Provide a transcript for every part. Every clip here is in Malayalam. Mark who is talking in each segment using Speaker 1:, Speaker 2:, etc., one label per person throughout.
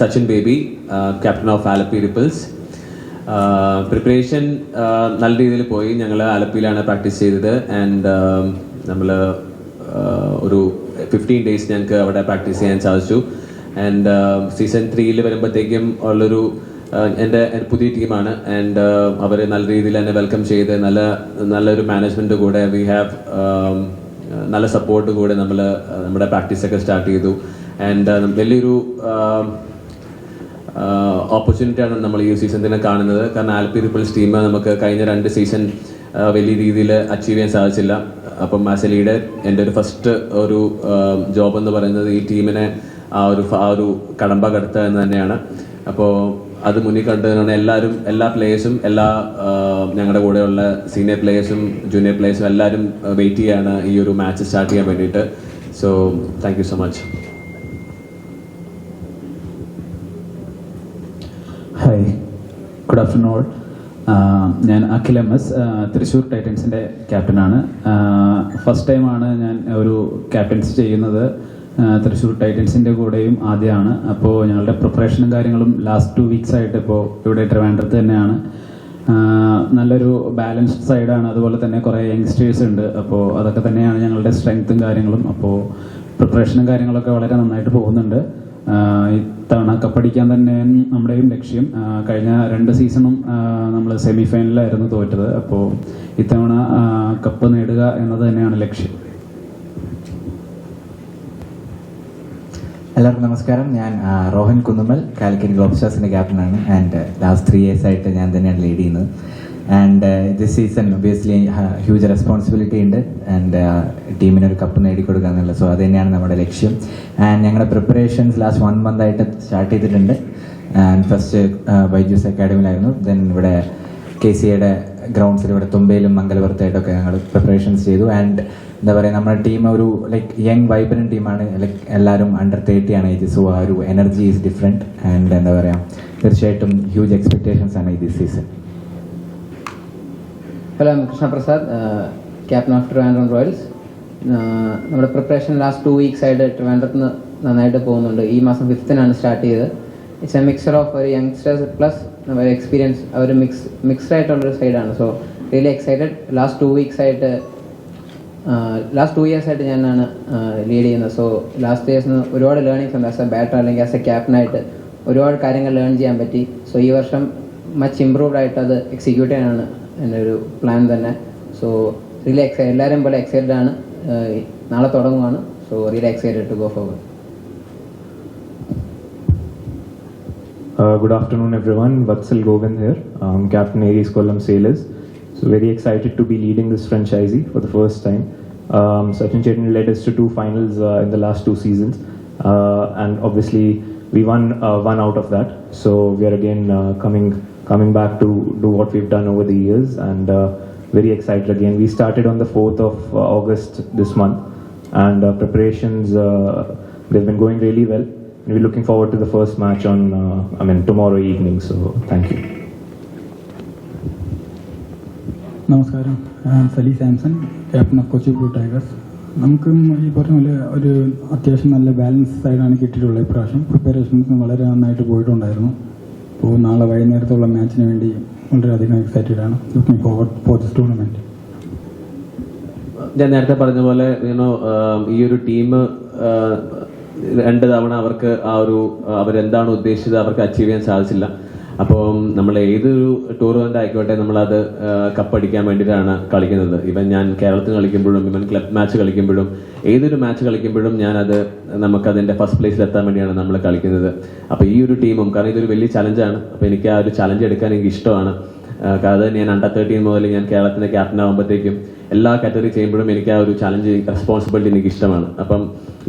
Speaker 1: Sachin Baby, captain of Alapi Ripples. Preparation നല്ല രീതിയിൽ പോയി. ഞങ്ങൾ ആലപ്പിയിലാണ് പ്രാക്ടീസ് ചെയ്തത്. ആൻഡ് നമ്മൾ ഒരു 15 days ഞങ്ങൾക്ക് അവിടെ പ്രാക്ടീസ് ചെയ്യാൻ സാധിച്ചു. ആൻഡ് സീസൺ 3 വരുമ്പോഴത്തേക്കും ഉള്ളൊരു എൻ്റെ പുതിയ ടീമാണ്. ആൻഡ് അവർ നല്ല രീതിയിൽ എന്നെ വെൽക്കം ചെയ്ത് നല്ലൊരു മാനേജ്മെൻറ്റ് കൂടെ വി ഹാവ് നല്ല സപ്പോർട്ട് കൂടെ നമ്മുടെ പ്രാക്ടീസൊക്കെ സ്റ്റാർട്ട് ചെയ്തു. ആൻഡ് വലിയൊരു ഓപ്പർച്യൂണിറ്റിയാണ് നമ്മൾ ഈ സീസൺ തന്നെ കാണുന്നത്. കാരണം ആലപ്പി റിപ്പിൾസ് ടീം നമുക്ക് കഴിഞ്ഞ 2 സീസൺ വലിയ രീതിയിൽ അച്ചീവ് ചെയ്യാൻ സാധിച്ചില്ല. അപ്പം ആസ് എ ലീഡർ എൻ്റെ ഒരു ഫസ്റ്റ് ഒരു ജോബ് എന്ന് പറയുന്നത് ഈ ടീമിനെ ആ ഒരു കടമ്പ കടത്തുക എന്ന് തന്നെയാണ്. അപ്പോൾ അത് മുന്നിൽ കണ്ടതിനാണ് എല്ലാ പ്ലേയേഴ്സും ഞങ്ങളുടെ കൂടെയുള്ള സീനിയർ പ്ലേയേഴ്സും ജൂനിയർ പ്ലേയേഴ്സും എല്ലാവരും വെയിറ്റ് ചെയ്യാണ് ഈ ഒരു മാച്ച് സ്റ്റാർട്ട് ചെയ്യാൻ വേണ്ടിയിട്ട്. So thank you so much.
Speaker 2: Hi, good afternoon all. ഞാൻ അഖിൽ MS, തൃശ്ശൂർ ടൈറ്റൻസിൻ്റെ ക്യാപ്റ്റനാണ്. ഫസ്റ്റ് ടൈമാണ് ഞാൻ ഒരു ക്യാപ്റ്റൻസി ചെയ്യുന്നത്. തൃശ്ശൂർ ടൈറ്റൻസിൻ്റെ കൂടെയും ആദ്യമാണ്. അപ്പോൾ ഞങ്ങളുടെ പ്രിപ്പറേഷനും കാര്യങ്ങളും ലാസ്റ്റ് 2 weeks ആയിട്ട് ഇപ്പോൾ ഇവിടെ ട്രിവാൻഡ്രത്ത് തന്നെയാണ്. നല്ലൊരു ബാലൻസ്ഡ് സൈഡാണ്. അതുപോലെ തന്നെ കുറേ യങ്സ്റ്റേഴ്സ് ഉണ്ട്. അപ്പോൾ അതൊക്കെ തന്നെയാണ് ഞങ്ങളുടെ സ്ട്രെങ്ത്തും കാര്യങ്ങളും. അപ്പോൾ പ്രിപ്പറേഷനും കാര്യങ്ങളൊക്കെ വളരെ നന്നായിട്ട് പോകുന്നുണ്ട്. ഇത്തവണ കപ്പടിക്കാൻ തന്നെ നമ്മുടെയും ലക്ഷ്യം. കഴിഞ്ഞ 2 സീസണും നമ്മൾ സെമി ഫൈനലിലായിരുന്നു തോറ്റത്. അപ്പോൾ ഇത്തവണ കപ്പ് നേടുക എന്നത് തന്നെയാണ് ലക്ഷ്യം.
Speaker 3: എല്ലാവർക്കും നമസ്കാരം. ഞാൻ റോഹൻ കുന്നുമ്മൽ, കാലിക്കറ്റ് ഗ്ലോബ് സ്റ്റാർസിൻ്റെ ക്യാപ്റ്റനാണ്. ആൻഡ് ലാസ്റ്റ് 3 years ആയിട്ട് ഞാൻ തന്നെയാണ് ലീഡ് ചെയ്യുന്നത്. And this season obviously huge responsibility ഉണ്ട്. ആൻഡ് ടീമിനൊരു കപ്പ് നേടിക്കൊടുക്കുക എന്നുള്ളത്. സോ അത് തന്നെയാണ് നമ്മുടെ ലക്ഷ്യം. ആൻഡ് ഞങ്ങളുടെ പ്രിപ്പറേഷൻസ് ലാസ്റ്റ് 1 month ആയിട്ട് സ്റ്റാർട്ട് ചെയ്തിട്ടുണ്ട്. ആൻഡ് ഫസ്റ്റ് ബൈജൂസ് അക്കാഡമിയിലായിരുന്നു. ദെൻ ഇവിടെ KCAയുടെ ഗ്രൗണ്ട്സിൽ ഇവിടെ തുമ്പയിലും മംഗലപുരത്തായിട്ടൊക്കെ ഞങ്ങൾ പ്രിപ്പറേഷൻസ് ചെയ്തു. ആൻഡ് എന്താ പറയുക, നമ്മുടെ ടീം ഒരു യങ് വൈബ്രന്റ് ടീമാണ്. എല്ലാവരും under 30 ആണ് ഏജ്. സോ ആ ഒരു എനർജി ഈസ് ഡിഫറെൻറ്റ്. ആൻഡ് എന്താ പറയുക, തീർച്ചയായിട്ടും ഹ്യൂജ് എക്സ്പെക്ടേഷൻസ് ആണ് ഈ season.
Speaker 4: Hello, I'm Krishna Prasad, captain of Trivandrum Royals. നമ്മുടെ പ്രിപ്പറേഷൻ ലാസ്റ്റ് 2 weeks ആയിട്ട് ട്രിവാൻഡ്രത്ത് നിന്ന് നന്നായിട്ട് പോകുന്നുണ്ട്. ഈ മാസം 5th സ്റ്റാർട്ട് ചെയ്തത്. ഇറ്റ്സ് എ മിക്സർ ഓഫ് ഒരു യങ്സ്റ്റേഴ്സ് പ്ലസ് ഒരു എക്സ്പീരിയൻസ്, ഒരു മിക്സ്ഡ് ആയിട്ടുള്ളൊരു സൈഡാണ്. So really excited. Last 2 weeks ആയിട്ട് ലാസ്റ്റ് 2 years ആയിട്ട് ഞാനാണ് ലീഡ് ചെയ്യുന്നത്. സോ ലാസ്റ്റ് ഇയേഴ്സിന് ഒരുപാട് ലേണിങ്സ് ഉണ്ട്. ആസ് എ ബാറ്റർ അല്ലെങ്കിൽ ആസ് എ ക്യാപ്റ്റനായിട്ട് ഒരുപാട് കാര്യങ്ങൾ ലേൺ ചെയ്യാൻ പറ്റി. സോ ഈ വർഷം മച്ച് ഇമ്പ്രൂവ്ഡ് ആയിട്ട് അത് എക്സിക്യൂട്ട് ചെയ്യാനാണ് എൻ്റെ ഒരു പ്ലാൻ തന്നെ. സോ റിയലി എല്ലാവരും പോലെ എക്സൈറ്റഡ് ആണ്. നാളെ തുടങ്ങുവാണ്. So really excited to go forward.
Speaker 5: Good afternoon, everyone. Vatsal Govind here. Captain Aries Kollam Sailors. So very excited to be leading this franchisee for the first time. Sachin Chetan led us to 2 finals in the last 2 seasons, and obviously we won 1 out of that. So we are again coming back to do what we've done over the years, and very excited again. We started on the 4th of August this month, and preparations they've been going really well. We're looking forward to the first match on tomorrow evening. So thank you.
Speaker 6: നമസ്കാരം, ഞാൻ Sali Samson, captain of Kochi blue tigers. നമുക്കും ഈ പറഞ്ഞ പോലെ ഒരു അത്യാവശ്യം നല്ല ബാലൻസ് സൈഡാണ് കിട്ടിയിട്ടുള്ളത്. ഇപ്രാവശ്യം പ്രിപ്പറേഷൻസ് വളരെ നന്നായിട്ട് പോയിട്ടുണ്ടായിരുന്നു. അപ്പോൾ നാളെ വൈകുന്നേരത്തുള്ള മാച്ചിന് വേണ്ടി വളരെയധികം എക്സൈറ്റഡ് ആണ്. Looking forward for this tournament.
Speaker 1: ഞാൻ നേരത്തെ പറഞ്ഞ പോലെ ഈ ഒരു ടീം 2 തവണ അവർക്ക് അവരെന്താണ് ഉദ്ദേശിച്ചത് അവർക്ക് അച്ചീവ് ചെയ്യാൻ സാധിച്ചില്ല. അപ്പോൾ നമ്മൾ ഏതൊരു ടൂർണമെൻ്റ് ആയിക്കോട്ടെ നമ്മളത് കപ്പടിക്കാൻ വേണ്ടിയിട്ടാണ് കളിക്കുന്നത്. ഇവൻ ഞാൻ കേരളത്തിൽ കളിക്കുമ്പോഴും ഇവൻ ക്ലബ് മാച്ച് കളിക്കുമ്പോഴും ഏതൊരു മാച്ച് കളിക്കുമ്പോഴും നമുക്കതിൻ്റെ ഫസ്റ്റ് പ്ലേസിൽ എത്താൻ വേണ്ടിയാണ് നമ്മൾ കളിക്കുന്നത്. അപ്പോൾ ഈ ഒരു ടീമും, കാരണം ഇതൊരു വലിയ ചലഞ്ചാണ്. അപ്പോൾ എനിക്ക് ആ ഒരു ചലഞ്ച് എടുക്കാൻ എനിക്ക് ഇഷ്ടമാണ്. കാരണം ഞാൻ under 13 മുതൽ ഞാൻ കേരളത്തിൻ്റെ ക്യാപ്റ്റൻ ആകുമ്പോഴത്തേക്കും എല്ലാ കാറ്റഗറി ചെയ്യുമ്പോഴും എനിക്ക് ആ ഒരു ചലഞ്ച് റെസ്പോൺസിബിലിറ്റി എനിക്ക് ഇഷ്ടമാണ്. അപ്പം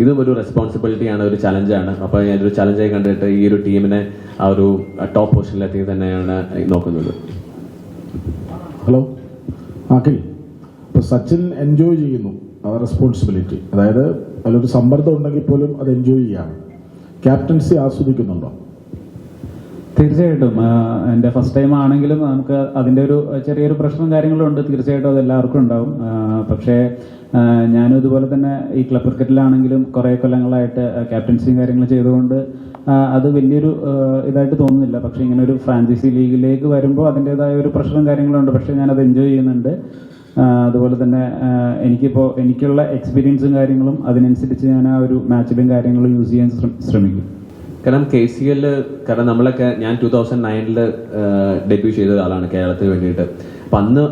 Speaker 1: ഇതും ഒരു റെസ്പോൺസിബിലിറ്റിയാണ്, ഒരു ചലഞ്ചാണ്. അപ്പോൾ ഞാനൊരു ചലഞ്ചായി കണ്ടിട്ട് ഈ ഒരു ടീമിനെ ആ ഒരു ടോപ്പ് പൊസിഷനിലെത്തി തന്നെയാണ് നോക്കുന്നത്.
Speaker 7: ഹലോ അഖിൽ, ഇപ്പോൾ സച്ചിൻ എൻജോയ് ചെയ്യുന്നു ആ റെസ്പോൺസിബിലിറ്റി, അതായത് അതിലൊരു സമ്മർദ്ദം ഉണ്ടെങ്കിൽ പോലും അത് എൻജോയ് ചെയ്യാണ്. ക്യാപ്റ്റൻസി ആസ്വദിക്കുന്നുണ്ടോ?
Speaker 2: തീർച്ചയായിട്ടും. എൻ്റെ ഫസ്റ്റ് ടൈം ആണെങ്കിലും നമുക്ക് അതിൻ്റെ ഒരു ചെറിയൊരു പ്രശ്നവും കാര്യങ്ങളും ഉണ്ട്. തീർച്ചയായിട്ടും അത് എല്ലാവർക്കും ഉണ്ടാവും. പക്ഷേ ഞാനും ഇതുപോലെ തന്നെ ഈ ക്ലബ് ക്രിക്കറ്റിലാണെങ്കിലും കുറേ കൊല്ലങ്ങളായിട്ട് ക്യാപ്റ്റൻസിയും കാര്യങ്ങൾ ചെയ്തുകൊണ്ട് അത് വലിയൊരു ഇതായിട്ട് തോന്നുന്നില്ല. പക്ഷേ ഇങ്ങനെ ഒരു ഫ്രാഞ്ചൈസി ലീഗിലേക്ക് വരുമ്പോൾ അതിൻ്റെതായ ഒരു പ്രഷറും കാര്യങ്ങളുണ്ട്. പക്ഷേ ഞാനത് എൻജോയ് ചെയ്യുന്നുണ്ട്. അതുപോലെ തന്നെ എനിക്കുള്ള എക്സ്പീരിയൻസും കാര്യങ്ങളും അതിനനുസരിച്ച് ഞാൻ ആ ഒരു മാച്ചിലും കാര്യങ്ങളും യൂസ് ചെയ്യാൻ ശ്രമിക്കും.
Speaker 1: കാരണം KCL, കാരണം നമ്മളൊക്കെ ഞാൻ 2009 ഡെബ്യൂ ചെയ്ത ആളാണ് കേരളത്തിന് വേണ്ടിയിട്ട്. അപ്പം അന്ന്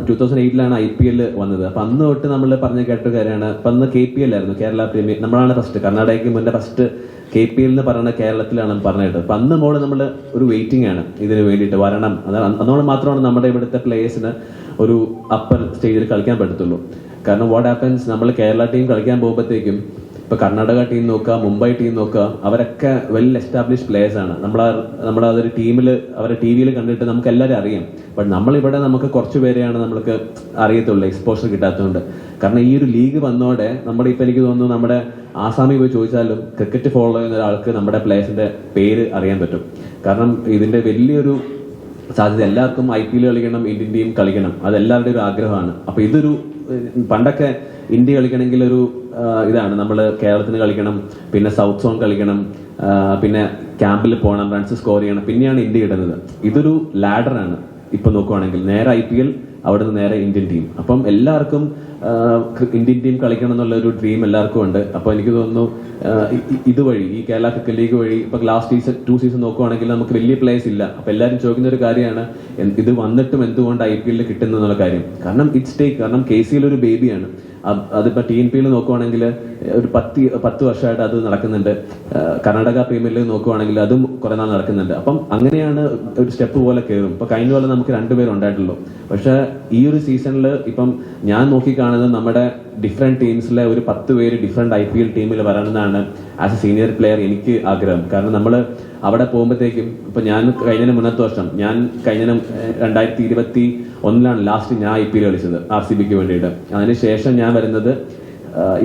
Speaker 1: 2008 IPL വന്നത്. അപ്പം അന്ന് തൊട്ട് നമ്മൾ പറഞ്ഞു കേട്ട കാര്യമാണ്. അപ്പം അന്ന് KPL ആയിരുന്നു, കേരള പ്രീമിയർ. നമ്മളാണ് ഫസ്റ്റ്, കർണാടകയ്ക്ക് മുന്നേ ഫസ്റ്റ് KPL എന്ന് പറയുന്ന കേരളത്തിലാണ് പറഞ്ഞിട്ട്. അപ്പം അന്ന് മോള് നമ്മൾ ഒരു വെയിറ്റിംഗ് ആണ് ഇതിന് വേണ്ടിയിട്ട് വരണം. അതുകൊണ്ട് മാത്രമാണ് നമ്മുടെ ഇവിടുത്തെ പ്ലേയേഴ്സിന് ഒരു അപ്പർ സ്റ്റേജിൽ കളിക്കാൻ പറ്റത്തുള്ളൂ. കാരണം വാട്ട് ഹാപ്പൻസ്, നമ്മൾ കേരള ടീം കളിക്കാൻ പോകുമ്പോഴത്തേക്കും ഇപ്പൊ കർണാടക ടീം നോക്കുക, മുംബൈ ടീം നോക്കുക, അവരൊക്കെ വെൽ എസ്റ്റാബ്ലിഷ് പ്ലേയേഴ്സ് ആണ്. നമ്മളതൊരു ടീമിൽ അവരെ TV കണ്ടിട്ട് നമുക്ക് എല്ലാവരും അറിയാം. ബട്ട് നമ്മളിവിടെ നമുക്ക് കുറച്ച് പേരെയാണ് നമ്മൾക്ക് അറിയത്തുള്ളൂ, എക്സ്പോഷർ കിട്ടാത്തതുകൊണ്ട്. കാരണം ഈ ഒരു ലീഗ് വന്നോടെ നമ്മുടെ ഇപ്പൊ എനിക്ക് തോന്നുന്നു നമ്മുടെ ആസാമിൽ പോയി ചോദിച്ചാലും ക്രിക്കറ്റ് ഫോളോ ചെയ്യുന്ന ഒരാൾക്ക് നമ്മുടെ പ്ലേയേഴ്സിന്റെ പേര് അറിയാൻ പറ്റും. കാരണം ഇതിന്റെ വലിയൊരു സാധ്യത എല്ലാവർക്കും IPL കളിക്കണം, ഇന്ത്യൻ ടീം കളിക്കണം, അത് എല്ലാവരുടെയും ഒരു ആഗ്രഹമാണ്. അപ്പൊ ഇതൊരു പണ്ടൊക്കെ ഇന്ത്യ കളിക്കണമെങ്കിൽ ഒരു ഇതാണ്, നമ്മൾ കേരളത്തിന് കളിക്കണം, പിന്നെ സൗത്ത് സോൺ കളിക്കണം, പിന്നെ ക്യാമ്പിൽ പോകണം, റൺസ് സ്കോർ ചെയ്യണം, പിന്നെയാണ് ഇന്ത്യ ഇടുന്നത്. ഇതൊരു ലാഡറാണ്. ഇപ്പൊ നോക്കുവാണെങ്കിൽ നേരെ IPL, അവിടെ നിന്ന് നേരെ ഇന്ത്യൻ ടീം. അപ്പം എല്ലാവർക്കും ഇന്ത്യൻ ടീം കളിക്കണം എന്നുള്ള ഒരു ഡ്രീം എല്ലാവർക്കും ഉണ്ട്. അപ്പൊ എനിക്ക് തോന്നുന്നു ഇതുവഴി ഈ കേരള ക്രിക്കറ്റ് ലീഗ് വഴി ഇപ്പൊ ലാസ്റ്റ് 2 സീസൺ നോക്കുവാണെങ്കിൽ നമുക്ക് വലിയ പ്ലേയേഴ്സ് ഇല്ല. അപ്പൊ എല്ലാവരും ചോദിക്കുന്ന ഒരു കാര്യമാണ്, ഇത് വന്നിട്ടും എന്തുകൊണ്ട് IPL കിട്ടുന്നു എന്നുള്ള കാര്യം. കാരണം ഇറ്റ്സ് ടേക്ക്, കാരണം KCL ഒരു ബേബിയാണ്. അതിപ്പോ TNPയിൽ നോക്കുവാണെങ്കിൽ ഒരു 10 വർഷമായിട്ട് അത് നടക്കുന്നുണ്ട്. കർണാടക പ്രീമിയർ ലീഗ് നോക്കുവാണെങ്കിൽ അതും കുറെ നാൾ നടക്കുന്നുണ്ട്. അപ്പം അങ്ങനെയാണ് ഒരു സ്റ്റെപ്പ് പോലെ കയറും. ഇപ്പൊ കഴിഞ്ഞ പോലെ നമുക്ക് 2 പേര് ഉണ്ടായിട്ടുള്ളൂ. പക്ഷെ ഈ ഒരു സീസണിൽ ഇപ്പം ഞാൻ നോക്കിക്കാണുന്നത് നമ്മുടെ ഡിഫറെന്റ് ടീംസിലെ ഒരു 10 പേര് ഡിഫറെന്റ് IPL ടീമിൽ വരണമെന്നാണ് ആസ് എ സീനിയർ പ്ലെയർ എനിക്ക് ആഗ്രഹം. കാരണം നമ്മൾ അവിടെ പോകുമ്പോഴത്തേക്കും ഇപ്പൊ ഞാൻ കഴിഞ്ഞതിന് മുന്നത്തെ വർഷം, ഞാൻ കഴിഞ്ഞ 2021 ലാസ്റ്റ് ഞാൻ IPL കളിച്ചത് RCBക്ക് വേണ്ടിയിട്ട്. അതിനുശേഷം ഞാൻ വരുന്നത്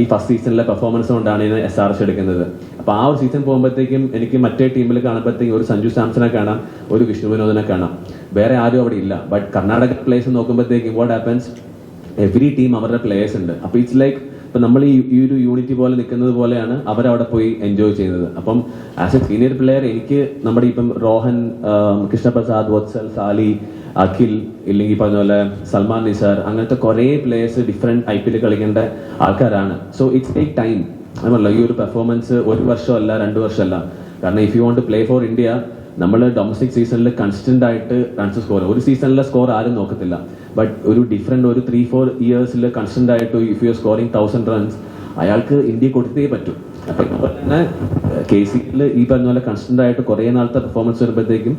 Speaker 1: ഈ ഫസ്റ്റ് സീസണിലെ പെർഫോമൻസ് കൊണ്ടാണ് ഇതിന് SRH എടുക്കുന്നത്. അപ്പൊ ആ ഒരു സീസൺ പോകുമ്പോഴത്തേക്കും എനിക്ക് മറ്റേ ടീമിൽ കാണുമ്പോഴത്തേക്കും ഒരു സഞ്ജു സാംസനെ കാണാം, ഒരു വിഷ്ണു വിനോദിനെ കാണാം, വേറെ ആരും അവിടെ ഇല്ല. ബട്ട് കർണാടക പ്ലേയേഴ്സ് നോക്കുമ്പോഴത്തേക്കും വാട്ട് ഹാപ്പൻസ്, എവറി ടീം അവരുടെ പ്ലേയേഴ്സ് ഉണ്ട്. അപ്പൊ ഇറ്റ്സ് ലൈക്ക് ഇപ്പൊ നമ്മൾ ഈ ഒരു യൂണിറ്റി പോലെ നിൽക്കുന്നത് പോലെയാണ് അവരവിടെ പോയി എൻജോയ് ചെയ്യുന്നത്. അപ്പം ആസ് എ സീനിയർ പ്ലെയർ എനിക്ക് നമ്മുടെ ഇപ്പം റോഹൻ, കൃഷ്ണപ്രസാദ്, വത്സൽ, സാലി, അഖിൽ, ഇല്ലെങ്കിൽ പറഞ്ഞ പോലെ സൽമാൻ നിസാർ, അങ്ങനത്തെ കുറെ പ്ലേയേഴ്സ് ഡിഫറെന്റ് IPL കളിക്കേണ്ട ആൾക്കാരാണ്. So it's take time. അതല്ല ഈ ഒരു പെർഫോമൻസ് 1 വർഷമല്ല 2 വർഷമല്ല. കാരണം if you want to play for India, നമ്മൾ ഡൊമസ്റ്റിക് സീസണിൽ കൺസ്റ്റന്റ് ആയിട്ട് റൺസ് സ്കോർ, ഒരു സീസണിലെ സ്കോർ ആരും നോക്കത്തില്ല. ബട്ട് ഒരു ഡിഫറെന്റ് ഒരു 3-4 ഇയേഴ്സിൽ കൺസ്റ്റന്റ് ആയിട്ട് if you are scoring 1000 runs, അയാൾക്ക് ഇന്ത്യ കൊടുത്തേ പറ്റും. അപ്പൊ ഇപ്പൊ തന്നെ KCL ഈ പറഞ്ഞ പോലെ കൺസ്റ്റന്റ് ആയിട്ട് കുറെ നാളത്തെ പെർഫോമൻസ് വരുമ്പോഴത്തേക്കും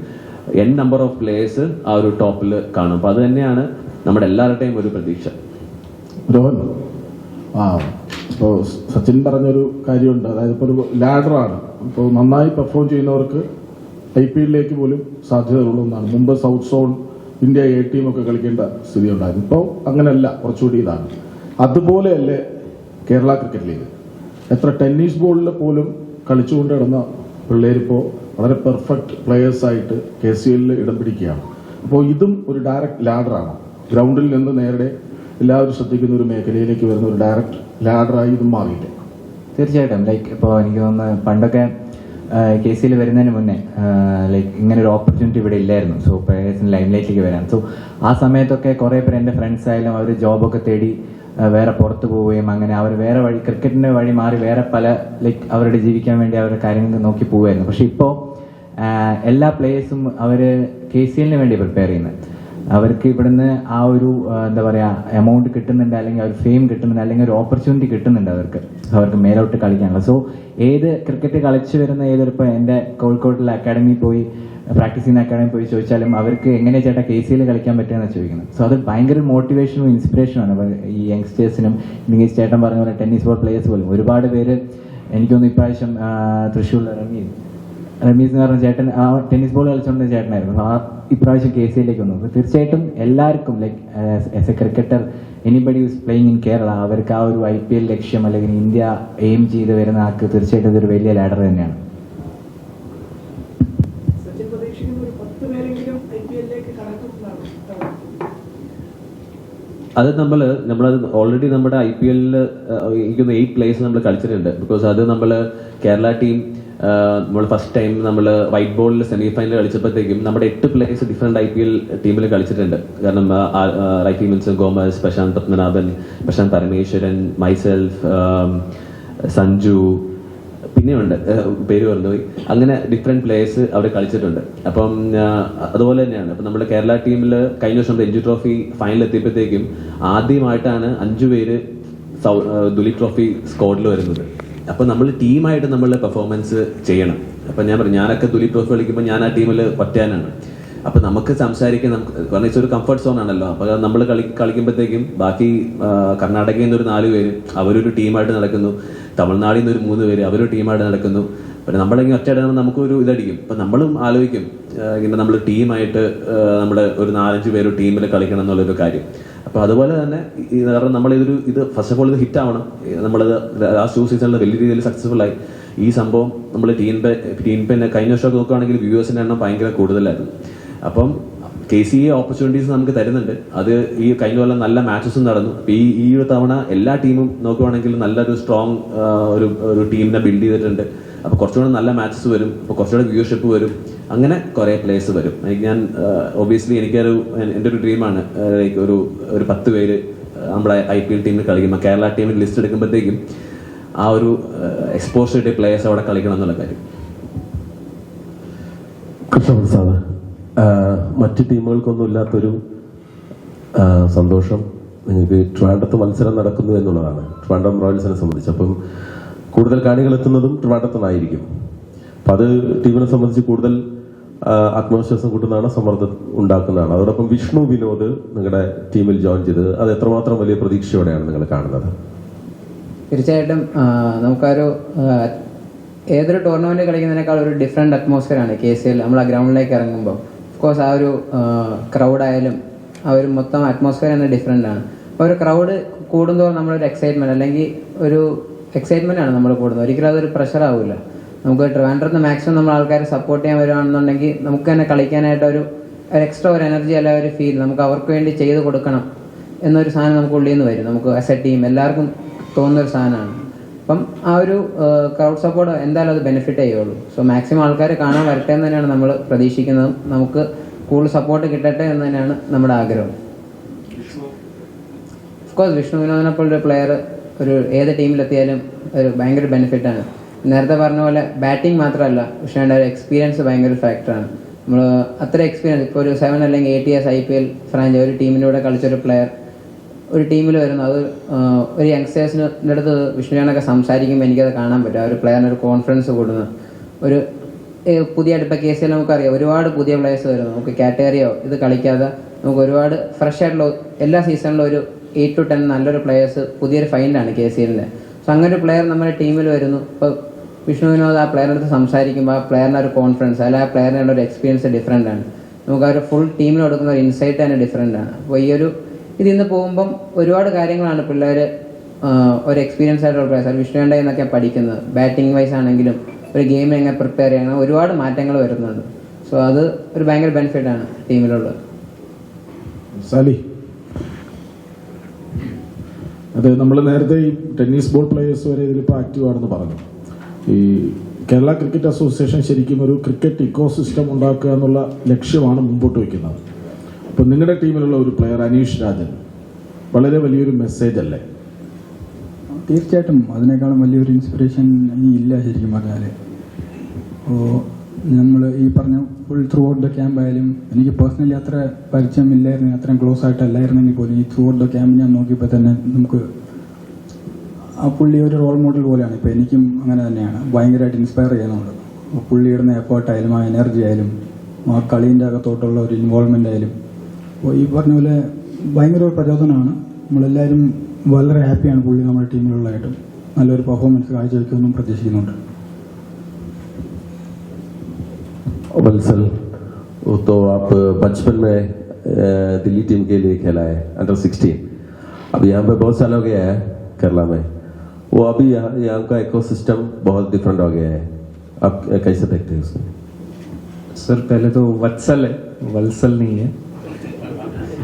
Speaker 1: നമ്പർ ഓഫ് പ്ലേയേഴ്സ് ആ ഒരു ടോപ്പിൽ കാണും. അപ്പൊ അത് തന്നെയാണ് നമ്മുടെ എല്ലാവരുടെയും ഒരു പ്രതീക്ഷ.
Speaker 7: രോഹൻ, ഇപ്പോൾ സച്ചിൻ പറഞ്ഞൊരു കാര്യമുണ്ട്, അതായത് ഇപ്പോൾ ഒരു ലാഡറാണ്. ഇപ്പോൾ നന്നായി പെർഫോം ചെയ്യുന്നവർക്ക് IPL പോലും സാധ്യതകളുള്ള ഒന്നാണ്. മുമ്പ് സൗത്ത് സോൺ, ഇന്ത്യ A ടീമൊക്കെ കളിക്കേണ്ട സ്ഥിതി ഉണ്ടായിരുന്നു. ഇപ്പോൾ അങ്ങനെയല്ല, കുറച്ചുകൂടി ഇതാണ്. അതുപോലെയല്ലേ കേരള ക്രിക്കറ്റ് ലീഗ്? എത്ര ടെന്നീസ് ബോളിൽ പോലും കളിച്ചുകൊണ്ട് കിടന്ന പിള്ളേരിപ്പോൾ വളരെ പെർഫെക്റ്റ് പ്ലെയേഴ്സായിട്ട് KCL ഇടം പിടിക്കുകയാണ്. അപ്പോൾ ഇതും ഒരു ഡയറക്റ്റ് ലാഡറാണ്. ഗ്രൗണ്ടിൽ നിന്ന് നേരെ എല്ലാവരും ശ്രദ്ധിക്കുന്ന ഒരു മേഖലയിലേക്ക് വരുന്ന ഒരു ഡയറക്റ്റ് ലാഡറായി ഇതും മാറിയില്ല.
Speaker 3: തീർച്ചയായിട്ടും. ഇപ്പോൾ എനിക്ക് തോന്നുന്നു പണ്ടൊക്കെ KCL വരുന്നതിന് മുന്നേ ഇങ്ങനെ ഒരു ഓപ്പർച്യൂണിറ്റി ഇവിടെ ഇല്ലായിരുന്നു. സോ പ്ലേയേഴ്സിന് ലൈംലൈറ്റിലേക്ക് വരാൻ. സോ ആ സമയത്തൊക്കെ കുറേ പേര് എൻ്റെ ഫ്രണ്ട്സ് ആയാലും അവർ ജോബൊക്കെ തേടി വേറെ പുറത്ത് പോവുകയും അങ്ങനെ അവർ വേറെ വഴി, ക്രിക്കറ്റിൻ്റെ വഴി മാറി വേറെ പല അവരുടെ ജീവിക്കാൻ വേണ്ടി അവരുടെ കാര്യങ്ങൾ നോക്കി പോവുമായിരുന്നു. പക്ഷെ ഇപ്പോൾ എല്ലാ പ്ലേയേഴ്സും അവർ KCL വേണ്ടി പ്രിപ്പയർ ചെയ്യുന്നത്. അവർക്ക് ഇവിടുന്ന് ആ ഒരു എന്താ പറയുക എമൗണ്ട് കിട്ടുന്നുണ്ട്, അല്ലെങ്കിൽ ഒരു ഫെയിം കിട്ടുന്നുണ്ട്, അല്ലെങ്കിൽ ഒരു ഓപ്പർച്യൂണിറ്റി കിട്ടുന്നുണ്ട് അവർക്ക് മേലോട്ട് കളിക്കാനുള്ള. സോ ഏത് ക്രിക്കറ്റ് കളിച്ചു വരുന്ന ഏതൊരു എൻ്റെ കോഴിക്കോട്ടിലെ അക്കാഡമിയിൽ പോയി പ്രാക്ടീസ് ചെയ്യുന്ന അക്കാഡമിയിൽ പോയി ചോദിച്ചാലും അവർക്ക് എങ്ങനെ ചേട്ടാ KCL കളിക്കാൻ പറ്റുമെന്ന് ചോദിക്കുന്നത്. സോ അത് ഭയങ്കര മോട്ടിവേഷനും ഇൻസ്പിറേഷനുമാണ് ഈ യങ്സ്റ്റേഴ്സിനും. ഇല്ലെങ്കിൽ ചേട്ടൻ പറഞ്ഞ പോലെ ടെന്നീസ് ബോൾ പ്ലേയേഴ്സ് പോലും ഒരുപാട് പേര്, എനിക്കൊന്ന് ഇപ്രാവശ്യം തൃശ്ശൂരിലെ റമീസ് എന്ന് പറഞ്ഞ ചേട്ടൻ ആ ടെന്നീസ് ബോൾ കളിച്ചുകൊണ്ട് ചേട്ടനായിരുന്നു. ആ ഇപ്രാവശ്യം KCL വന്നു. തീർച്ചയായിട്ടും എല്ലാവർക്കും as A cricketer anybody is playing in Kerala, അവർക്ക് ആ ഒരു IPL ലക്ഷ്യം അല്ലെങ്കിൽ ഇന്ത്യ എയിം ചെയ്ത് വരുന്ന ആൾക്ക് തീർച്ചയായിട്ടും ഇതൊരു വലിയ ലാഡർ തന്നെയാണ്.
Speaker 1: അത് നമ്മളത് ഓൾറെഡി നമ്മുടെ IPL എനിക്കൊന്ന് 8 പ്ലേയേഴ്സ് നമ്മൾ കളിച്ചിട്ടുണ്ട്. ബിക്കോസ് അത് നമ്മൾ കേരള ടീം നമ്മൾ ഫസ്റ്റ് ടൈം നമ്മൾ വൈറ്റ് ബോളിൽ സെമി ഫൈനൽ കളിച്ചപ്പോഴത്തേക്കും നമ്മുടെ 8 പ്ലേയേഴ്സ് ഡിഫറെന്റ് IPL ടീമിൽ കളിച്ചിട്ടുണ്ട്. കാരണം റൈറ്റ് വിൻസൻ ഗോമസ്, പ്രശാന്ത് പത്മനാഭൻ, പ്രശാന്ത് പരമേശ്വരൻ, മൈസെൽഫ്, സഞ്ജു, പിന്നെയുണ്ട് പേര് പറഞ്ഞുപോയി. അങ്ങനെ ഡിഫറെന്റ് പ്ലേയേഴ്സ് അവർ കളിച്ചിട്ടുണ്ട്. അപ്പം അതുപോലെ തന്നെയാണ് ഇപ്പം നമ്മുടെ കേരള ടീമിൽ കഴിഞ്ഞ വർഷം രഞ്ജി ട്രോഫി ഫൈനൽ എത്തിയപ്പോഴത്തേക്കും ആദ്യമായിട്ടാണ് 5 പേര് ദുലീപ് ട്രോഫി സ്ക്വാഡിൽ വരുന്നത്. അപ്പം നമ്മൾ ടീമായിട്ട് നമ്മൾ പെർഫോമൻസ് ചെയ്യണം. അപ്പം ഞാൻ പറഞ്ഞു, ഞാനൊക്കെ ദുലീപ് ട്രോഫി കളിക്കുമ്പോൾ ഞാൻ ആ ടീമിൽ പറ്റാനാണ്. അപ്പം നമുക്ക് സംസാരിക്കാൻ കാരണം ഇതൊരു കംഫർട്ട് സോൺ ആണല്ലോ. അപ്പോൾ നമ്മൾ കളിക്കുമ്പോഴത്തേക്കും ബാക്കി കർണാടകയിൽ നിന്ന് ഒരു 4 പേര് അവരൊരു ടീമായിട്ട് നടക്കുന്നു, തമിഴ്നാടിൽ നിന്ന് ഒരു 3 പേര് അവരൊരു ടീമായിട്ട് നടക്കുന്നു. പിന്നെ നമ്മളിങ്ങനെ ഒറ്റയിടുമ്പോൾ നമുക്കൊരു ഇതടിക്കും. അപ്പം നമ്മളും ആലോചിക്കും ഇങ്ങനെ നമ്മൾ ടീമായിട്ട് നമ്മുടെ ഒരു 4-5 പേര് ടീമിൽ കളിക്കണം എന്നുള്ളൊരു കാര്യം. അപ്പോൾ അതുപോലെ തന്നെ കാരണം നമ്മളിതൊരു ഇത് ഫസ്റ്റ് ഓഫ് ഓൾ ഇത് ഹിറ്റ് ആവണം. നമ്മളത് ലാസ്റ്റ് 2 സീസണിൽ വലിയ രീതിയിൽ സക്സസ്ഫുൾ ആയി. ഈ സംഭവം നമ്മൾ ടീം പിന്നെ കഴിഞ്ഞ വർഷമൊക്കെ നോക്കുകയാണെങ്കിൽ വ്യൂവേഴ്സിൻ്റെ എണ്ണം ഭയങ്കര കൂടുതലായിരുന്നു. അപ്പം KCA ഓപ്പർച്യൂണിറ്റീസ് നമുക്ക് തരുന്നുണ്ട്. അത് ഈ കഴിഞ്ഞ കൊല്ലം നല്ല മാച്ചസും നടന്നു. അപ്പോൾ ഈ ഒരു തവണ എല്ലാ ടീമും നോക്കുവാണെങ്കിൽ നല്ലൊരു സ്ട്രോങ് ഒരു ടീമിനെ ബിൽഡ് ചെയ്തിട്ടുണ്ട്. അപ്പോൾ കുറച്ചുകൂടെ നല്ല മാച്ചസ് വരും, അപ്പോൾ കുറച്ചുകൂടെ വ്യൂവർഷിപ്പ് വരും, അങ്ങനെ കുറേ പ്ലേയേഴ്സ് വരും. ഞാൻ ഒബിയസ്ലി എൻ്റെ ഒരു ഡ്രീമാണ് ഒരു 10 പേര് നമ്മുടെ IPL ടീമിൽ കളിക്കുമ്പോൾ കേരള ടീമിൽ ലിസ്റ്റ് എടുക്കുമ്പോഴത്തേക്കും ആ ഒരു എക്സ്പോഷർ കിട്ടിയ പ്ലേയേഴ്സ് അവിടെ കളിക്കണം എന്നുള്ള കാര്യം.
Speaker 8: കൃഷ്ണപ്രസാദ്, മറ്റ് ടീമുകൾക്കൊന്നും ഇല്ലാത്തൊരു സന്തോഷം നിങ്ങൾക്ക് ട്രിവാൻഡ്രത്ത് മത്സരം നടക്കുന്നു എന്നുള്ളതാണ് ട്രിവാൻഡ്രം റോയൽസിനെ സംബന്ധിച്ച്. അപ്പം കൂടുതൽ കാണികൾ എത്തുന്നതും ട്രിവാൻഡ്രത്തുനിന്നായിരിക്കും. അപ്പം അത് ടീമിനെ സംബന്ധിച്ച് കൂടുതൽ ആത്മവിശ്വാസം കൂട്ടുന്നതാണ്, സമ്മർദ്ദം ഉണ്ടാക്കുന്നതാണ്. അതോടൊപ്പം വിഷ്ണു വിനോദ് നിങ്ങളുടെ ടീമിൽ ജോയിൻ ചെയ്തത് അത് എത്രമാത്രം വലിയ പ്രതീക്ഷയോടെയാണ് നിങ്ങൾ കാണുന്നത്?
Speaker 4: തീർച്ചയായിട്ടും നമുക്കൊരു ഏതൊരു ടൂർണമെന്റ് കളിക്കുന്നതിനേക്കാൾ ഒരു ഡിഫറെന്റ് അറ്റ്മോസ്ഫിയറാണ് KCL. നമ്മൾ ആ ഗ്രൗണ്ടിലേക്ക് ഇറങ്ങുമ്പോൾ ഓഫ്കോഴ്സ് ആ ഒരു ക്രൗഡായാലും ആ ഒരു മൊത്തം അറ്റ്മോസ്ഫിയർ തന്നെ ഡിഫറെൻ്റ് ആണ്. അപ്പോൾ ഒരു ക്രൗഡ് കൂടുന്തോറും നമ്മളൊരു എക്സൈറ്റ്മെന്റ് അല്ലെങ്കിൽ ഒരു എക്സൈറ്റ്മെന്റ് ആണ് നമ്മൾ കൂടുന്നത്. ഒരിക്കലും അതൊരു പ്രഷർ ആവില്ല. നമുക്ക് ട്രിവാൻഡ്രത്ത് മാക്സിമം നമ്മൾ ആൾക്കാരെ സപ്പോർട്ട് ചെയ്യാൻ വരുവാണെന്നുണ്ടെങ്കിൽ നമുക്ക് തന്നെ കളിക്കാനായിട്ട് ഒരു എക്സ്ട്രാ ഒരു എനർജി അല്ല ഒരു ഫീൽ നമുക്ക് അവർക്ക് വേണ്ടി ചെയ്ത് കൊടുക്കണം എന്നൊരു സാധനം നമുക്ക് ഉള്ളിൽ നിന്ന് വരും. നമുക്ക് ആസ് എ ടീം എല്ലാവർക്കും തോന്നുന്നൊരു സാധനമാണ്. അപ്പം ആ ഒരു ക്രൗഡ് സപ്പോർട്ട് എന്തായാലും അത് ബെനിഫിറ്റ് ചെയ്യുള്ളൂ. സോ മാക്സിമം ആൾക്കാർ കാണാൻ വരട്ടെ എന്ന് തന്നെയാണ് നമ്മൾ പ്രതീക്ഷിക്കുന്നതും. നമുക്ക് കൂടുതൽ സപ്പോർട്ട് കിട്ടട്ടെ എന്ന് തന്നെയാണ് നമ്മുടെ ആഗ്രഹം. ഓഫ്കോഴ്സ് വിഷ്ണു വിനോദിനെ പോലൊരു പ്ലെയർ ഒരു ഏത് ടീമിലെത്തിയാലും ഒരു ഭയങ്കര ബെനിഫിറ്റാണ്. നേരത്തെ പറഞ്ഞ പോലെ ബാറ്റിംഗ് മാത്രമല്ല, വിഷ്ണുവിൻ്റെ ഒരു എക്സ്പീരിയൻസ് ഭയങ്കര ഫാക്ടറാണ്. നമ്മൾ അത്ര എക്സ്പീരിയൻസ് ഇപ്പോൾ ഒരു 7 അല്ലെങ്കിൽ 8 years IPL ഫ്രാഞ്ചൈസ് ഒരു ടീമിലൂടെ കളിച്ചൊരു പ്ലെയർ ഒരു ടീമിൽ വരുന്നു. അത് ഒരു യങ്സ്റ്റേഴ്സിൻ്റെ അടുത്ത് വിഷ്ണുവിനൊക്കെ സംസാരിക്കുമ്പോൾ എനിക്കത് കാണാൻ പറ്റും. ആ ഒരു പ്ലെയറിന് ഒരു കോൺഫിഡൻസ് കൂടുന്നു. ഒരു പുതിയ ഇപ്പോൾ KCL നമുക്കറിയാം ഒരുപാട് പുതിയ പ്ലെയേഴ്സ് വരുന്നു. നമുക്ക് കാറ്റഗറിയോ ഇത് കളിക്കാതെ നമുക്ക് ഒരുപാട് ഫ്രഷ് ആയിട്ടുള്ള എല്ലാ സീസണിലും ഒരു 8 to 10 നല്ലൊരു പ്ലെയേഴ്സ് പുതിയൊരു ഫൈൻഡാണ് KCLൻ്റെ. സോ അങ്ങനെ ഒരു പ്ലെയർ നമ്മുടെ ടീമിൽ വരുന്നു. ഇപ്പോൾ വിഷ്ണു വിനോദ് ആ പ്ലെയറിൻ്റെ അടുത്ത് സംസാരിക്കുമ്പോൾ ആ പ്ലെയറിൻ്റെ ഒരു കോൺഫിഡൻസ് അല്ലെങ്കിൽ ആ പ്ലെയറിൻ്റെ ഒരു എക്സ്പീരിയൻസ് ഡിഫറെൻ്റ് ആണ്. നമുക്ക് ആ ഒരു ഫുൾ ടീമിൽ കൊടുക്കുന്ന ഒരു ഇൻസൈറ്റ് തന്നെ ഡിഫറെൻ്റ് ആണ്. അപ്പോൾ ഈ ഒരു ഇതിന്ന് പോകുമ്പം ഒരുപാട് കാര്യങ്ങളാണ് പിള്ളേർ ഒരു എക്സ്പീരിയൻസ് ആയിട്ടുള്ള പ്ലെയേഴ്സ് വിഷ്ണുവിൻ്റെ എന്നൊക്കെ പഠിക്കുന്നത്. ബാറ്റിംഗ് വൈസ് ആണെങ്കിലും ഒരു ഗെയിം എങ്ങനെ പ്രിപ്പയർ ചെയ്യണം ഒരുപാട് മാറ്റങ്ങൾ വരുന്നുണ്ട്. സോ അത് ഒരു ഭയങ്കര ബെനിഫിറ്റാണ് ടീമിലുള്ളത്.
Speaker 7: സാലി, അത് നമ്മൾ നേരത്തെ ഈ ടെന്നീസ് ബോൾ പ്ലേയേഴ്സ് വരെ ഇതിലിപ്പോൾ ആക്റ്റീവ് ആണെന്ന് പറഞ്ഞു. ഈ കേരള ക്രിക്കറ്റ് അസോസിയേഷൻ ശരിക്കും ഒരു ക്രിക്കറ്റ് ഇക്കോ സിസ്റ്റം ഉണ്ടാക്കുക എന്നുള്ള ലക്ഷ്യമാണ് മുമ്പോട്ട് വയ്ക്കുന്നത്. അപ്പം നിങ്ങളുടെ ടീമിലുള്ള ഒരു പ്ലെയർ അനീഷ് രാജൻ വളരെ വലിയൊരു മെസ്സേജ് അല്ലേ?
Speaker 6: തീർച്ചയായിട്ടും അതിനേക്കാളും വലിയൊരു ഇൻസ്പിറേഷൻ ഇനി ഇല്ല ശരിക്കും പറഞ്ഞാൽ. അപ്പോൾ നമ്മൾ ഈ പറഞ്ഞ full through out the camp ആയാലും എനിക്ക് പേഴ്സണലി അത്ര പരിചയം ഇല്ലായിരുന്നു, അത്രയും ക്ലോസ് ആയിട്ടല്ലായിരുന്നെങ്കിൽ പോലും ഈ ത്രൂ ഔട്ട് ദ ക്യാമ്പ് ഞാൻ നോക്കിയപ്പോൾ തന്നെ നമുക്ക് ആ പുള്ളി ഒരു റോൾ മോഡൽ പോലെയാണ്. ഇപ്പോൾ എനിക്കും അങ്ങനെ തന്നെയാണ്, ഭയങ്കരമായിട്ട് ഇൻസ്പയർ ചെയ്യുന്നുണ്ട്. പുള്ളി ഇടുന്ന എഫേർട്ടായാലും ആ എനർജി ആയാലും ആ കളീൻ്റെ അകത്തോട്ടുള്ള ഒരു ഇൻവോൾവ്മെൻ്റ് ആയാലും അപ്പോൾ ഈ പറഞ്ഞ പോലെ ഭയങ്കര ഒരു പ്രചോദനമാണ്. നമ്മളെല്ലാവരും വളരെ ഹാപ്പിയാണ് പുള്ളി നമ്മുടെ ടീമിലുള്ളതായിട്ടും നല്ലൊരു പെർഫോമൻസ് കാഴ്ചവെക്കുമെന്നും പ്രതീക്ഷിക്കുന്നുണ്ട്.
Speaker 8: वत्सल, वो तो आप बचपन में दिल्ली टीम के लिए खेला है अंडर 16. अब यहाँ पे बहुत साल हो गया है केरला में. वो अभी यहाँ का इकोसिस्टम बहुत डिफरेंट हो गया है. आप कैसे देखते हैं उसको?
Speaker 5: सर पहले तो वत्सल है, वत्सल नहीं है.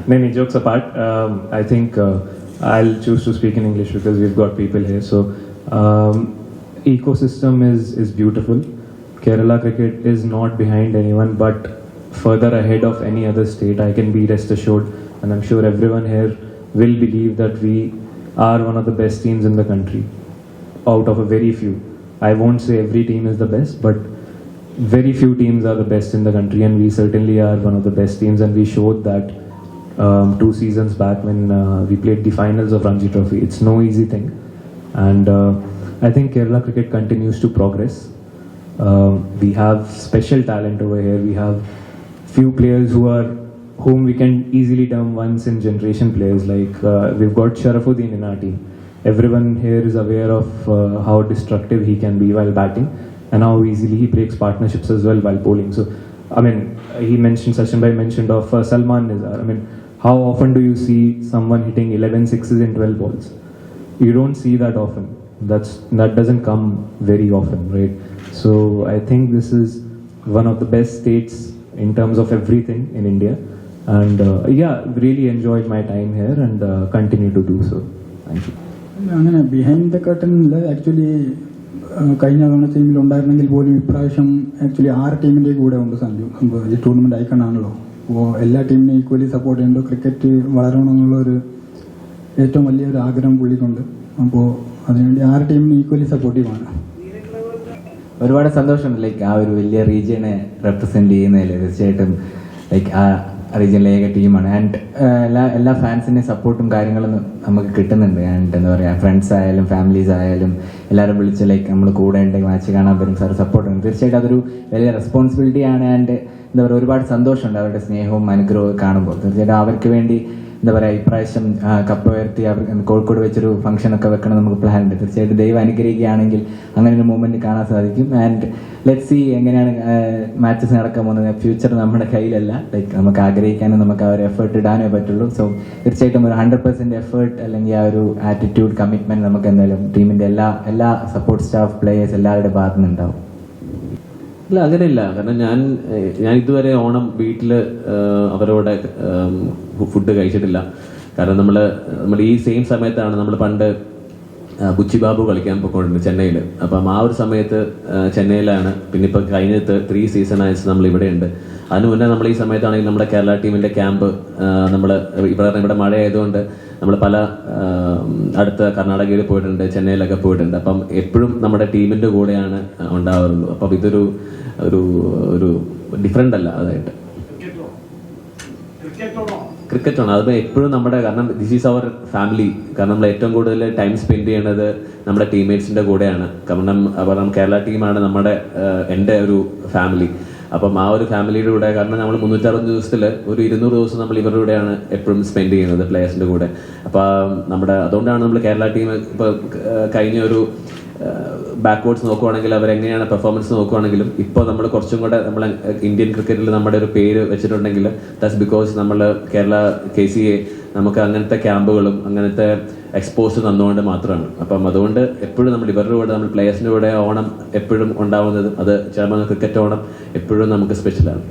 Speaker 5: नहीं, jokes apart, I think I'll choose to speak in English because we've got people here. So ecosystem is beautiful. Kerala cricket is not behind anyone but further ahead of any other state. I can be rest assured, and I'm sure everyone here will believe that we are one of the best teams in the country out of a very few. I won't say every team is the best, but very few teams are the best in the country, and we certainly are one of the best teams, and we showed that 2 seasons back when we played the finals of Ranji Trophy. It's no easy thing, and I think Kerala cricket continues to progress. We have special talent over here. We have few players whom we can easily term once in generation players. Like we've got Sharafuddin in our team. Everyone here is aware of how destructive he can be while batting, and how easily he breaks partnerships as well while bowling. So, I mean, Sachin Bhai mentioned of Salman Nizar. I mean, how often do you see someone hitting 11 sixes in 12 balls? You don't see that often. That doesn't come very often, right? So I think this is one of the best states in terms of everything in India. And yeah, really enjoyed my time here and continue to do so. Thank you.
Speaker 6: അങ്ങനെ ബിഹൈൻഡ് ദ കർട്ടനിൽ ആക്ച്വലി കഴിഞ്ഞ തവണ ടീമിൽ ഉണ്ടായിരുന്നെങ്കിൽ പോലും ഇപ്രാവശ്യം ആക്ച്വലി 6 ടീമിൻ്റെ കൂടെ ഉണ്ട് സഞ്ജു. ഈ ടൂർണമെൻറ്റ് ഐക്കണാണല്ലോ. അപ്പോൾ എല്ലാ ടീമിനെയും ഈക്വലി സപ്പോർട്ട് ചെയ്യുന്നുണ്ട്. ക്രിക്കറ്റ് വളരണമെന്നുള്ളൊരു ഏറ്റവും വലിയൊരു ആഗ്രഹം പുള്ളിക്കുണ്ട്. അപ്പോൾ അതിനുവേണ്ടി 6 ടീമിനെ ഈക്വലി സപ്പോർട്ടീവാണ്.
Speaker 3: ഒരുപാട് സന്തോഷമുണ്ട് ലൈക്ക് ആ ഒരു വലിയ റീജിയനെ റെപ്രസെൻറ്റ് ചെയ്യുന്നതിൽ. തീർച്ചയായിട്ടും ലൈക്ക് ആ റീജിയനിലെ ഏക ടീമാണ്. ആൻഡ് എല്ലാ ഫാൻസിൻ്റെ സപ്പോർട്ടും കാര്യങ്ങളും നമുക്ക് കിട്ടുന്നുണ്ട്. ആൻഡ് എന്താ പറയുക, ഫ്രണ്ട്സ് ആയാലും ഫാമിലീസ് ആയാലും എല്ലാവരും വിളിച്ച് ലൈക്ക് നമ്മൾ കൂടെ ഉണ്ടെങ്കിൽ മാച്ച് കാണാൻ വരും, സാർ സപ്പോർട്ട് ഉണ്ട്. തീർച്ചയായിട്ടും അതൊരു വലിയ റെസ്പോൺസിബിലിറ്റിയാണ്. ആൻഡ് എന്താ പറയുക, ഒരുപാട് സന്തോഷമുണ്ട് അവരുടെ സ്നേഹവും അനുഗ്രഹവും കാണുമ്പോൾ. തീർച്ചയായിട്ടും അവർക്ക് വേണ്ടി എന്താ പറയുക, ഇപ്രാവശ്യം കപ്പ് ഉയർത്തി അവർ കോഴിക്കോട് വെച്ചൊരു ഫംഗ്ഷനൊക്കെ വെക്കണം നമുക്ക് പ്ലാൻ ഉണ്ട്. തീർച്ചയായിട്ടും ദൈവം അനുഗ്രഹിക്കുകയാണെങ്കിൽ അങ്ങനെ ഒരു മൂവ്മെൻറ്റ് കാണാൻ സാധിക്കും. ആൻഡ് ലെറ്റ്സ് സീ എങ്ങനെയാണ് മാച്ചസ് നടക്കാൻ പോകുന്നത്. ഫ്യൂച്ചർ നമ്മുടെ കയ്യിലല്ല. ലൈക്ക് നമുക്ക് ആഗ്രഹിക്കാനും നമുക്ക് ആ ഒരു എഫേർട്ട് ഇടാനേ പറ്റുള്ളൂ. സോ തീർച്ചയായിട്ടും ഒരു 100% എഫേർട്ട് അല്ലെങ്കിൽ ആ ഒരു ആറ്റിറ്റ്യൂഡ് കമ്മിറ്റ്മെൻറ്റ് നമുക്ക് എന്തായാലും ടീമിൻ്റെ എല്ലാ സപ്പോർട്ട് സ്റ്റാഫ് പ്ലേയേഴ്സ് എല്ലാവരുടെ ഭാഗത്തു നിന്നുണ്ടാവും.
Speaker 1: ഇല്ല, അങ്ങനെയില്ല. കാരണം ഞാൻ ഇതുവരെ ഓണം വീട്ടിൽ അവരോടെ ഫുഡ് കഴിച്ചിട്ടില്ല. കാരണം നമ്മൾ ഈ സെയിം സമയത്താണ് നമ്മൾ പണ്ട് ബുച്ചി ബാബു കളിക്കാൻ പോയിക്കൊണ്ടിരുന്നത് ചെന്നൈയിൽ. അപ്പം ആ ഒരു സമയത്ത് ചെന്നൈയിലാണ്. പിന്നെ ഇപ്പം കഴിഞ്ഞ 3 സീസണായിട്ട് നമ്മൾ ഇവിടെയുണ്ട്. അതിന് മുന്നേ നമ്മൾ ഈ സമയത്താണെങ്കിൽ നമ്മുടെ കേരള ടീമിൻ്റെ ക്യാമ്പ് ഇവിടെ മഴ ആയതുകൊണ്ട് നമ്മൾ പല അടുത്ത കർണാടകയിൽ പോയിട്ടുണ്ട്, ചെന്നൈയിലൊക്കെ പോയിട്ടുണ്ട്. അപ്പം എപ്പോഴും നമ്മുടെ ടീമിൻ്റെ കൂടെയാണ് ഉണ്ടാവാറുള്ളൂ. അപ്പം ഇതൊരു ഒരു ഡിഫറെൻ്റ് അല്ല അതായിട്ട്. ക്രിക്കറ്റാണ് അത് എപ്പോഴും നമ്മുടെ, കാരണം ദിസ് ഈസ് അവർ ഫാമിലി. കാരണം നമ്മൾ ഏറ്റവും കൂടുതൽ ടൈം സ്പെൻഡ് ചെയ്യണത് നമ്മുടെ ടീംമേറ്റ്സിൻ്റെ കൂടെയാണ്. കാരണം കേരള ടീമാണ് എൻ്റെ ഒരു ഫാമിലി. അപ്പം ആ ഒരു ഫാമിലിയുടെ കൂടെ, കാരണം നമ്മൾ 365 ദിവസത്തിൽ ഒരു 200 ദിവസം നമ്മൾ ഇവരുടെ കൂടെയാണ് എപ്പോഴും സ്പെൻഡ് ചെയ്യുന്നത്, പ്ലേയേഴ്സിൻ്റെ കൂടെ. അപ്പം അതുകൊണ്ടാണ് നമ്മൾ കേരള ടീം ഇപ്പോൾ കഴിഞ്ഞ ഒരു ബാക്ക്വേർഡ്സ് നോക്കുവാണെങ്കിൽ അവരെങ്ങനെയാണ് പെർഫോമൻസ് നോക്കുവാണെങ്കിലും ഇപ്പോൾ നമ്മൾ കുറച്ചും കൂടെ നമ്മൾ ഇന്ത്യൻ ക്രിക്കറ്റിൽ നമ്മുടെ ഒരു പേര് വെച്ചിട്ടുണ്ടെങ്കിൽ ദാറ്റ്സ് ബിക്കോസ് നമ്മൾ കേരള KCA നമുക്ക് അങ്ങനത്തെ ക്യാമ്പുകളും അങ്ങനത്തെ എക്സ്പോസ് തന്നുകൊണ്ട് മാത്രമാണ്. അപ്പം അതുകൊണ്ട് എപ്പോഴും നമ്മൾ ഇവരുടെ കൂടെ, നമ്മൾ പ്ലേയേഴ്സിൻ്റെ കൂടെ ഓണം എപ്പോഴും ഉണ്ടാവുന്നത്, അത് ചിലപ്പോൾ ക്രിക്കറ്റ് ഓണം എപ്പോഴും നമുക്ക് സ്പെഷ്യലാണ്.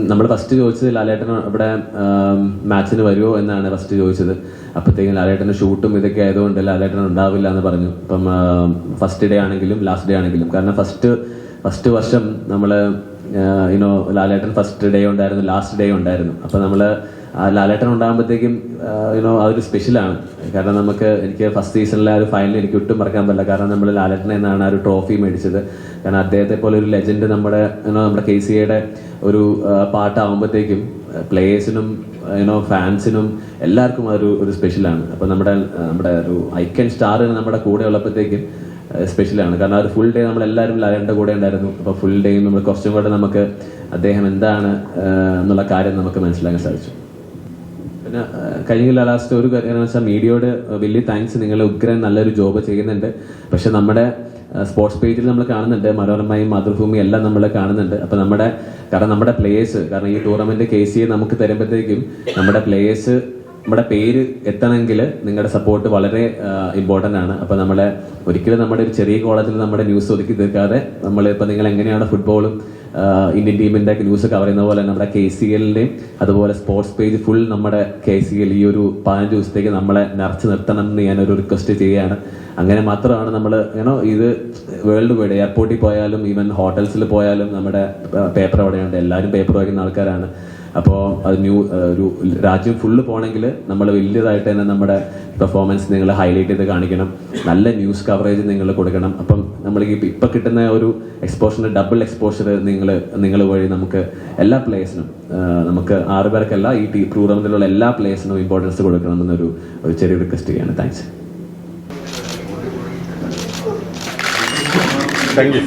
Speaker 1: നമ്മൾ ഫസ്റ്റ് ചോദിച്ചത് ലാലേട്ടൻ ഇവിടെ മാച്ചിന് വരുമോ എന്നാണ് ഫസ്റ്റ് ചോദിച്ചത്. അപ്പോഴത്തേക്കും ലാലേട്ടൻ്റെ ഷൂട്ടും ഇതൊക്കെ ആയതുകൊണ്ട് ലാലേട്ടൻ ഉണ്ടാവില്ല എന്ന് പറഞ്ഞു. ഇപ്പം ഫസ്റ്റ് ഡേ ആണെങ്കിലും ലാസ്റ്റ് ഡേ ആണെങ്കിലും, കാരണം ഫസ്റ്റ് വർഷം നമ്മൾ ലാലേട്ടൻ ഫസ്റ്റ് ഡേ ഉണ്ടായിരുന്നു, ലാസ്റ്റ് ഡേ ഉണ്ടായിരുന്നു. അപ്പം നമ്മൾ ലാലേട്ടൻ ഉണ്ടാകുമ്പോഴത്തേക്കും അതൊരു സ്പെഷ്യലാണ്. കാരണം എനിക്ക് ഫസ്റ്റ് സീസണിലെ ആ ഒരു ഫൈനൽ എനിക്ക് ഒട്ടും മറക്കാൻ പറ്റില്ല. കാരണം നമ്മൾ ലാലേട്ടനെ എന്നാണ് ആ ഒരു ട്രോഫി മേടിച്ചത്. കാരണം അദ്ദേഹത്തെ പോലെ ഒരു ലെജൻഡ് നമ്മുടെ KCAയുടെ ഒരു പാട്ടാകുമ്പോഴത്തേക്കും പ്ലേയേഴ്സിനും ഫാൻസിനും എല്ലാവർക്കും ഒരു സ്പെഷ്യലാണ്. അപ്പം നമ്മുടെ ഒരു ഐക്കൺ സ്റ്റാർ നമ്മുടെ കൂടെ ഉള്ളപ്പോഴത്തേക്കും സ്പെഷ്യലാണ്. കാരണം ആ ഒരു ഫുൾ ഡേ നമ്മളെല്ലാവരും ലാലേട്ടൻ്റെ കൂടെ ഉണ്ടായിരുന്നു. അപ്പോൾ ഫുൾ ഡേയും നമ്മൾ കുറച്ചും കൂടെ നമുക്ക് അദ്ദേഹം എന്താണ് എന്നുള്ള കാര്യം നമുക്ക് മനസ്സിലാക്കാൻ സാധിച്ചു. പിന്നെ കഴിഞ്ഞ ലാസ്റ്റ് ഒരു കാര്യം എന്ന് വെച്ചാൽ മീഡിയയോട് വലിയ താങ്ക്സ്. നിങ്ങൾ ഉഗ്രൻ നല്ലൊരു ജോബ് ചെയ്യുന്നുണ്ട്. പക്ഷെ നമ്മുടെ സ്പോർട്സ് പേജിൽ നമ്മൾ കാണുന്നുണ്ട്, മനോരമയും മാതൃഭൂമിയും എല്ലാം നമ്മൾ കാണുന്നുണ്ട്. അപ്പം കാരണം നമ്മുടെ പ്ലേയേഴ്സ്, കാരണം ഈ ടൂർണമെന്റ് KCA നമുക്ക് തരുമ്പോഴത്തേക്കും നമ്മുടെ പ്ലേയേഴ്സ് നമ്മുടെ പേര് എത്തണമെങ്കിൽ നിങ്ങളുടെ സപ്പോർട്ട് വളരെ ഇമ്പോർട്ടൻ്റ് ആണ്. അപ്പോൾ നമ്മളെ ഒരിക്കലും നമ്മുടെ ഒരു ചെറിയ കോളേജിൽ നമ്മുടെ ന്യൂസ് ഒതുക്കി തീർക്കാതെ നമ്മളിപ്പോൾ നിങ്ങൾ എങ്ങനെയാണ് ഫുട്ബോളും ഇന്ത്യൻ ടീമിൻ്റെ ന്യൂസ് കവർ ചെയ്യുന്ന പോലെ നമ്മുടെ KCLൻ്റെയും അതുപോലെ സ്പോർട്സ് പേജ് ഫുൾ നമ്മുടെ KCL ഈ ഒരു 15 ദിവസത്തേക്ക് നമ്മളെ നിറച്ച് നിർത്തണം എന്ന് ഞാനൊരു റിക്വസ്റ്റ് ചെയ്യുകയാണ്. അങ്ങനെ മാത്രമാണ് നമ്മൾ ഇത് വേൾഡ് വൈഡ് എയർപോർട്ടിൽ പോയാലും ഈവൻ ഹോട്ടൽസിൽ പോയാലും നമ്മുടെ പേപ്പർ അവിടെയുണ്ട്, എല്ലാവരും പേപ്പർ വായിക്കുന്ന ആൾക്കാരാണ്. അപ്പോൾ അത് ഒരു രാജ്യം ഫുള്ള് പോകണമെങ്കിൽ നമ്മൾ വലിയതായിട്ട് തന്നെ നമ്മുടെ പെർഫോമൻസ് നിങ്ങൾ ഹൈലൈറ്റ് ചെയ്ത് കാണിക്കണം, നല്ല ന്യൂസ് കവറേജ് നിങ്ങൾ കൊടുക്കണം. അപ്പം നമ്മൾ ഇപ്പം കിട്ടുന്ന ഒരു എക്സ്പോഷറിൻ്റെ ഡബിൾ എക്സ്പോഷർ നിങ്ങൾ വഴി നമുക്ക് എല്ലാ പ്ലേയേഴ്സിനും, നമുക്ക് 6 പേർക്കല്ല ഈ ടൂർണമെന്റിലുള്ള എല്ലാ പ്ലേയേഴ്സിനും ഇമ്പോർട്ടൻസ് കൊടുക്കണമെന്നൊരു ചെറിയ റിക്വസ്റ്റ് ചെയ്യാണ്. താങ്ക്സ്.
Speaker 9: Thank you.